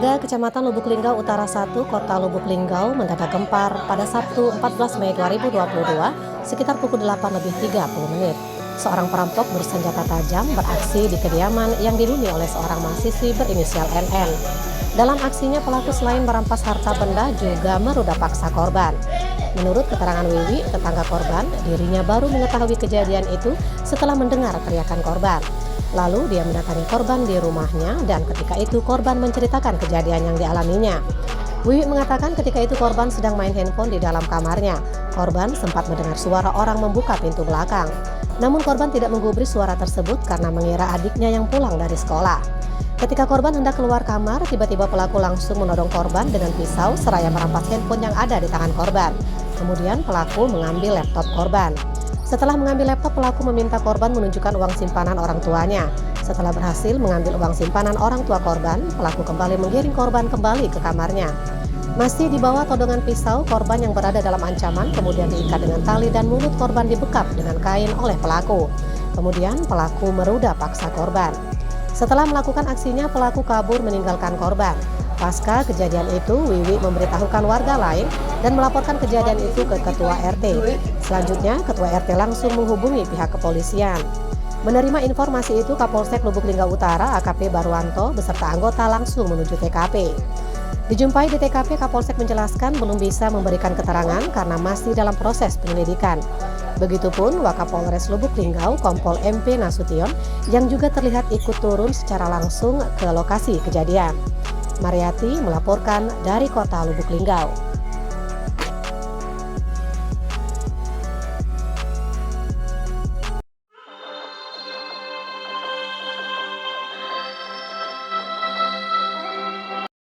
Warga Kecamatan Lubuk Linggau Utara 1, Kota Lubuk Linggau mendadak gempar pada Sabtu 14 Mei 2022 sekitar pukul 8:30. Seorang perampok bersenjata tajam beraksi di kediaman yang dihuni oleh seorang mahasiswi berinisial NN. Dalam aksinya pelaku selain merampas harta benda juga meruda paksa korban. Menurut keterangan Wiwi, tetangga korban, dirinya baru mengetahui kejadian itu setelah mendengar teriakan korban. Lalu dia mendatangi korban di rumahnya dan ketika itu korban menceritakan kejadian yang dialaminya. Wiwi mengatakan ketika itu korban sedang main handphone di dalam kamarnya. Korban sempat mendengar suara orang membuka pintu belakang. Namun korban tidak menggubris suara tersebut karena mengira adiknya yang pulang dari sekolah. Ketika korban hendak keluar kamar, tiba-tiba pelaku langsung menodong korban dengan pisau seraya merampas handphone yang ada di tangan korban. Kemudian pelaku mengambil laptop korban. Setelah mengambil laptop, pelaku meminta korban menunjukkan uang simpanan orang tuanya. Setelah berhasil mengambil uang simpanan orang tua korban, pelaku kembali menggiring korban kembali ke kamarnya. Masih di bawah todongan pisau, korban yang berada dalam ancaman kemudian diikat dengan tali dan mulut korban dibekap dengan kain oleh pelaku. Kemudian pelaku meruda paksa korban. Setelah melakukan aksinya, pelaku kabur meninggalkan korban. Pasca kejadian itu, Wiwi memberitahukan warga lain dan melaporkan kejadian itu ke Ketua RT. Selanjutnya, Ketua RT langsung menghubungi pihak kepolisian. Menerima informasi itu, Kapolsek Lubuk Linggau Utara AKP Barwanto beserta anggota langsung menuju TKP. Dijumpai di TKP, Kapolsek menjelaskan belum bisa memberikan keterangan karena masih dalam proses penyelidikan. Begitupun Wakapolres Lubuk Linggau Kompol MP Nasution yang juga terlihat ikut turun secara langsung ke lokasi kejadian. Mariati melaporkan dari Kota Lubuk Linggau.